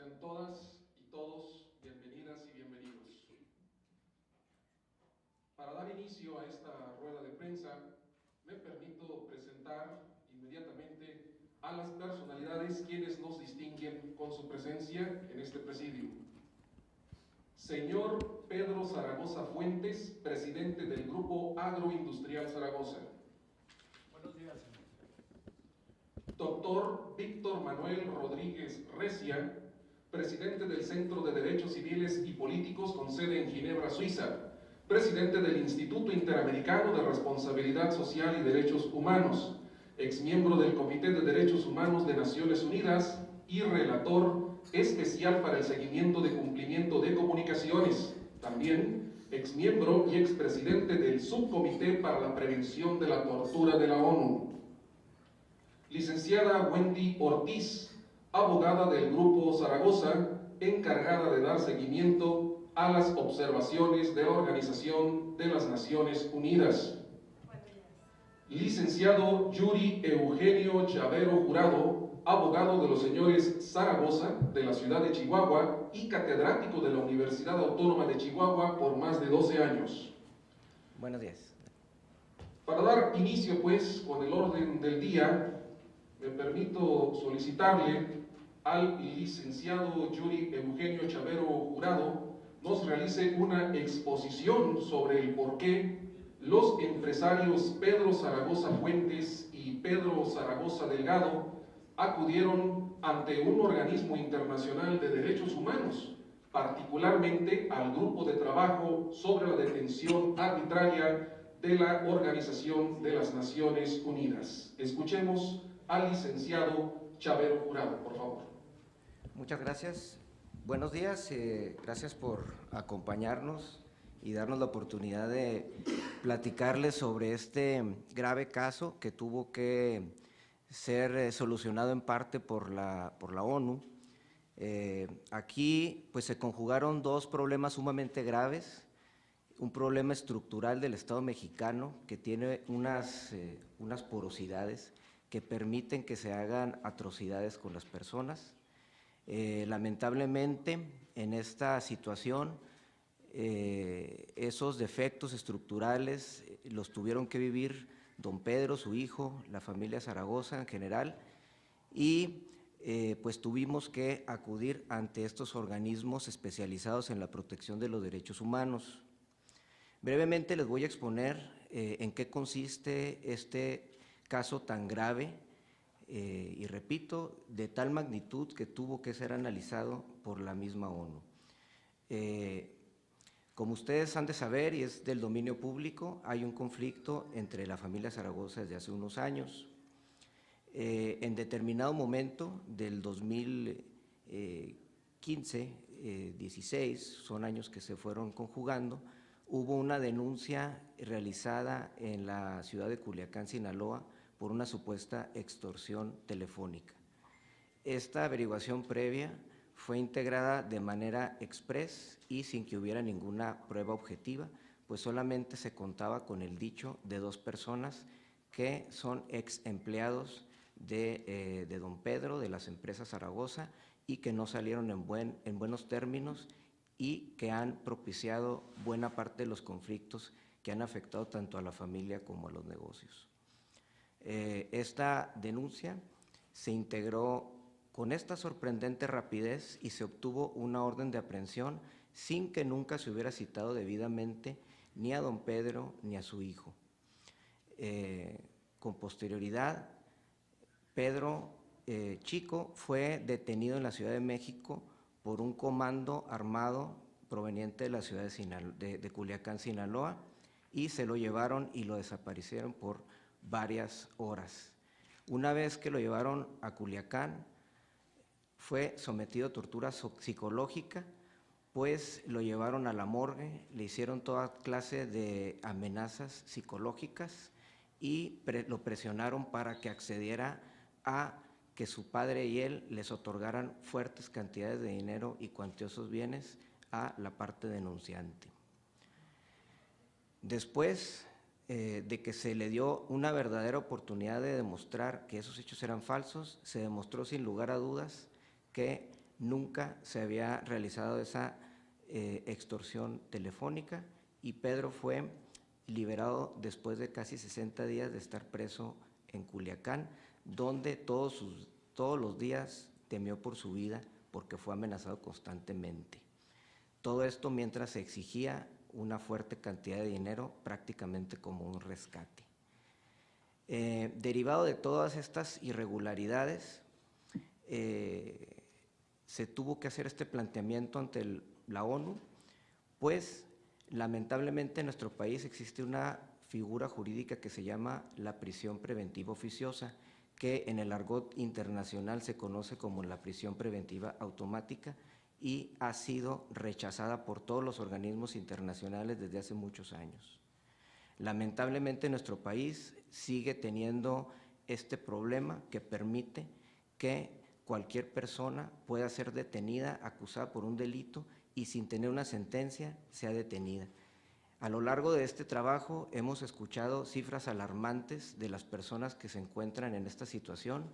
Sean todas y todos bienvenidas y bienvenidos. Para dar inicio a esta rueda de prensa, me permito presentar inmediatamente a las personalidades quienes nos distinguen con su presencia en este presidio. Señor Pedro Zaragoza Fuentes, presidente del Grupo Agroindustrial Zaragoza. Buenos días, señor. Doctor Víctor Manuel Rodríguez Recia, presidente del Centro de Derechos Civiles y Políticos con sede en Ginebra, Suiza, presidente del Instituto Interamericano de Responsabilidad Social y Derechos Humanos, exmiembro del Comité de Derechos Humanos de Naciones Unidas y relator especial para el seguimiento de cumplimiento de comunicaciones, también exmiembro y expresidente del Subcomité para la Prevención de la Tortura de la ONU. Licenciada Wendy Ortiz, abogada del Grupo Zaragoza, encargada de dar seguimiento a las observaciones de la Organización de las Naciones Unidas. Licenciado Yuri Eugenio Chavero Jurado, abogado de los señores Zaragoza, de la ciudad de Chihuahua, y catedrático de la Universidad Autónoma de Chihuahua por más de 12 años. Buenos días. Para dar inicio, pues, con el orden del día, me permito solicitarle al licenciado Yuri Eugenio Chavero Jurado nos realice una exposición sobre el por qué los empresarios Pedro Zaragoza Fuentes y Pedro Zaragoza Delgado acudieron ante un organismo internacional de derechos humanos, particularmente al grupo de trabajo sobre la detención arbitraria de la Organización de las Naciones Unidas. Escuchemos al licenciado Chavero Jurado, por favor. Muchas gracias. Buenos días, gracias por acompañarnos y darnos la oportunidad de platicarles sobre este grave caso que tuvo que ser solucionado en parte por la ONU. Aquí pues se conjugaron dos problemas sumamente graves. Un problema estructural del Estado mexicano que tiene unas porosidades que permiten que se hagan atrocidades con las personas. Lamentablemente, en esta situación, esos defectos estructurales los tuvieron que vivir don Pedro, su hijo, la familia Zaragoza en general, y pues tuvimos que acudir ante estos organismos especializados en la protección de los derechos humanos. Brevemente les voy a exponer en qué consiste este caso tan grave y repito, de tal magnitud que tuvo que ser analizado por la misma ONU. Como ustedes han de saber y es del dominio público, hay un conflicto entre la familia Zaragoza desde hace unos años. En determinado momento del 2015, 16, son años que se fueron conjugando, hubo una denuncia realizada en la ciudad de Culiacán, Sinaloa, por una supuesta extorsión telefónica. Esta averiguación previa fue integrada de manera express y sin que hubiera ninguna prueba objetiva, pues solamente se contaba con el dicho de dos personas que son ex empleados de don Pedro, de las empresas Zaragoza, y que no salieron en buenos términos y que han propiciado buena parte de los conflictos que han afectado tanto a la familia como a los negocios. Esta denuncia se integró con esta sorprendente rapidez y se obtuvo una orden de aprehensión sin que nunca se hubiera citado debidamente ni a don Pedro ni a su hijo. Con posterioridad, Pedro Chico fue detenido en la Ciudad de México por un comando armado proveniente de la ciudad de Culiacán, Sinaloa, y se lo llevaron y lo desaparecieron por varias horas. Una vez que lo llevaron a Culiacán, fue sometido a tortura psicológica, pues lo llevaron a la morgue, le hicieron toda clase de amenazas psicológicas y lo presionaron para que accediera a que su padre y él les otorgaran fuertes cantidades de dinero y cuantiosos bienes a la parte denunciante. Después de que se le dio una verdadera oportunidad de demostrar que esos hechos eran falsos, se demostró sin lugar a dudas que nunca se había realizado esa extorsión telefónica y Pedro fue liberado después de casi 60 días de estar preso en Culiacán, donde todos los días temió por su vida porque fue amenazado constantemente. Todo esto mientras se exigía una fuerte cantidad de dinero, prácticamente como un rescate. Derivado de todas estas irregularidades, se tuvo que hacer este planteamiento ante la ONU, pues lamentablemente en nuestro país existe una figura jurídica que se llama la prisión preventiva oficiosa, que en el argot internacional se conoce como la prisión preventiva automática y ha sido rechazada por todos los organismos internacionales desde hace muchos años. Lamentablemente nuestro país sigue teniendo este problema que permite que cualquier persona pueda ser detenida, acusada por un delito y sin tener una sentencia sea detenida. A lo largo de este trabajo hemos escuchado cifras alarmantes de las personas que se encuentran en esta situación.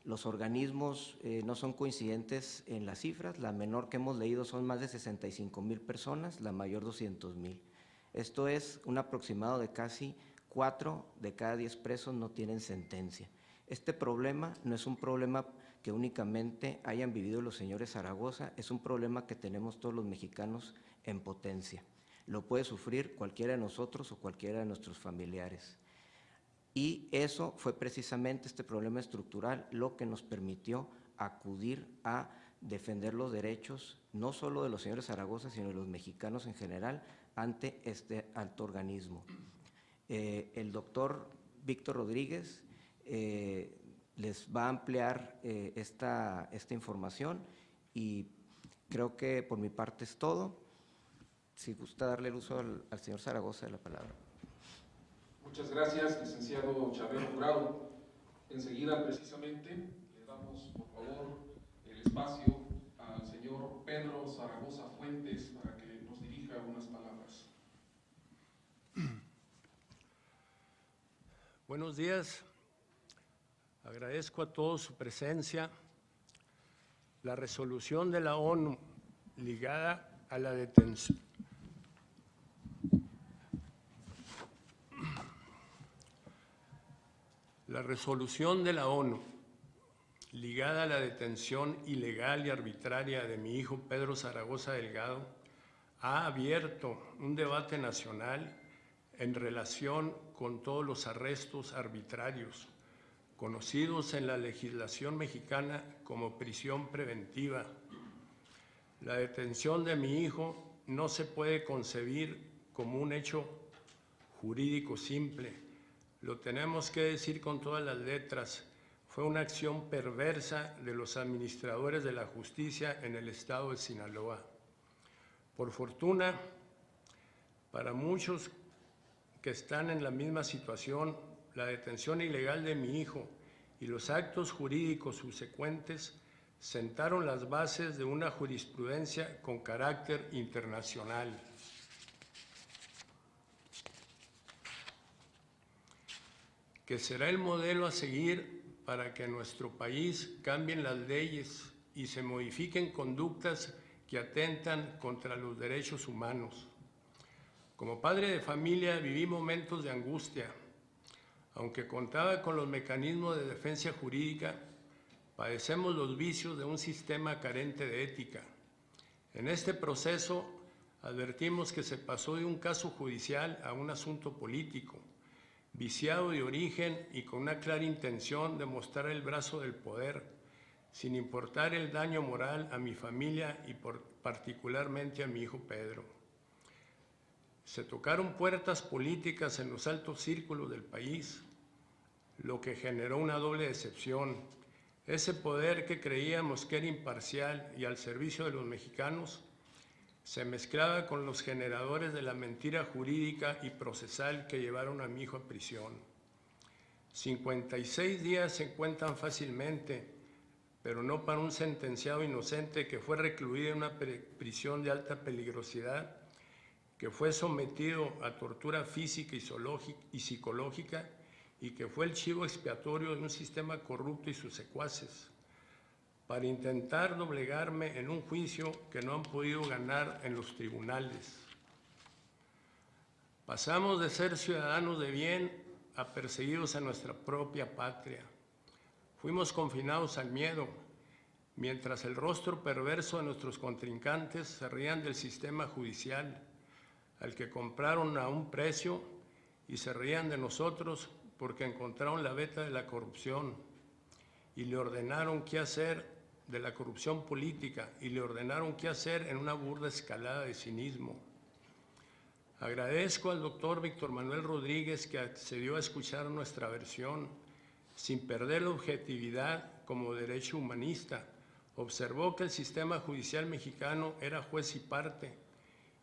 Los organismos no son coincidentes en las cifras, la menor que hemos leído son más de 65,000 personas, la mayor 200,000. Esto es un aproximado de casi 4 de cada 10 presos no tienen sentencia. Este problema no es un problema que únicamente hayan vivido los señores Zaragoza, es un problema que tenemos todos los mexicanos en potencia. Lo puede sufrir cualquiera de nosotros o cualquiera de nuestros familiares. Y eso fue precisamente este problema estructural lo que nos permitió acudir a defender los derechos, no solo de los señores Zaragoza, sino de los mexicanos en general, ante este alto organismo. El doctor Víctor Rodríguez les va a ampliar esta información y creo que por mi parte es todo. Si gusta darle el uso al señor Zaragoza de la palabra. Muchas gracias, licenciado Chavero Jurado. Enseguida, precisamente, le damos, por favor, el espacio al señor Pedro Zaragoza Fuentes para que nos dirija unas palabras. Buenos días. Agradezco a todos su presencia. La resolución de la ONU ligada a la detención. La resolución de la ONU ligada a la detención ilegal y arbitraria de mi hijo Pedro Zaragoza Delgado ha abierto un debate nacional en relación con todos los arrestos arbitrarios, conocidos en la legislación mexicana como prisión preventiva. La detención de mi hijo no se puede concebir como un hecho jurídico simple. Lo tenemos que decir con todas las letras. Fue una acción perversa de los administradores de la justicia en el estado de Sinaloa. Por fortuna, para muchos que están en la misma situación, la detención ilegal de mi hijo y los actos jurídicos subsecuentes sentaron las bases de una jurisprudencia con carácter internacional. Que será el modelo a seguir para que en nuestro país cambien las leyes y se modifiquen conductas que atentan contra los derechos humanos. Como padre de familia viví momentos de angustia. Aunque contaba con los mecanismos de defensa jurídica, padecemos los vicios de un sistema carente de ética. En este proceso advertimos que se pasó de un caso judicial a un asunto político, viciado de origen y con una clara intención de mostrar el brazo del poder, sin importar el daño moral a mi familia y particularmente a mi hijo Pedro. Se tocaron puertas políticas en los altos círculos del país, lo que generó una doble decepción. Ese poder que creíamos que era imparcial y al servicio de los mexicanos, se mezclaba con los generadores de la mentira jurídica y procesal que llevaron a mi hijo a prisión. 56 días se cuentan fácilmente, pero no para un sentenciado inocente que fue recluido en una prisión de alta peligrosidad, que fue sometido a tortura física y psicológica y que fue el chivo expiatorio de un sistema corrupto y sus secuaces. para intentar doblegarme en un juicio que no han podido ganar en los tribunales. Pasamos de ser ciudadanos de bien a perseguidos en nuestra propia patria. Fuimos confinados al miedo, mientras el rostro perverso de nuestros contrincantes se rían del sistema judicial, al que compraron a un precio, y se rían de nosotros porque encontraron la veta de la corrupción y le ordenaron qué hacer de la corrupción política y le ordenaron qué hacer en una burda escalada de cinismo. Agradezco al doctor Víctor Manuel Rodríguez que accedió a escuchar nuestra versión sin perder la objetividad como derecho humanista. Observó que el sistema judicial mexicano era juez y parte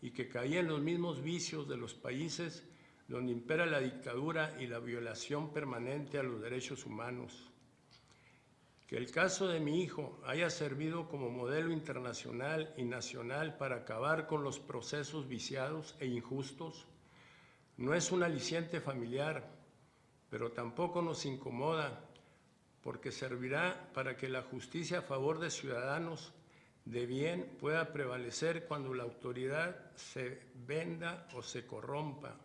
y que caía en los mismos vicios de los países donde impera la dictadura y la violación permanente a los derechos humanos. Que el caso de mi hijo haya servido como modelo internacional y nacional para acabar con los procesos viciados e injustos no es un aliciente familiar, pero tampoco nos incomoda, porque servirá para que la justicia a favor de ciudadanos de bien pueda prevalecer cuando la autoridad se venda o se corrompa.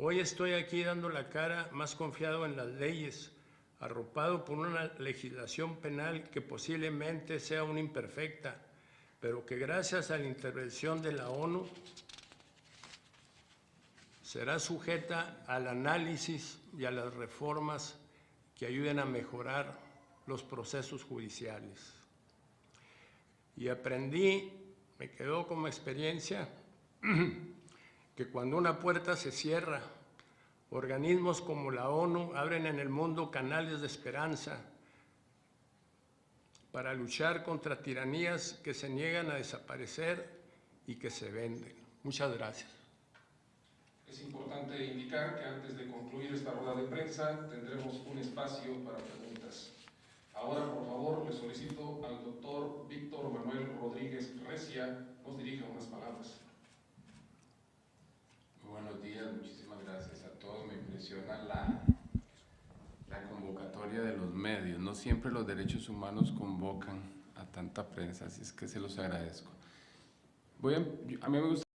Hoy estoy aquí dando la cara más confiado en las leyes, arropado por una legislación penal que posiblemente sea una imperfecta, pero que gracias a la intervención de la ONU será sujeta al análisis y a las reformas que ayuden a mejorar los procesos judiciales. Y aprendí, me quedó como experiencia, que cuando una puerta se cierra, organismos como la ONU abren en el mundo canales de esperanza para luchar contra tiranías que se niegan a desaparecer y que se venden. Muchas gracias. Es importante indicar que antes de concluir esta rueda de prensa tendremos un espacio para preguntas. Ahora, por favor, le solicito al doctor Víctor Manuel Rodríguez Recia nos dirija unas palabras. Muy buenos días, muchísimas gracias a todos. Me impresiona la convocatoria de los medios. No siempre los derechos humanos convocan a tanta prensa, así es que se los agradezco. A mí me gusta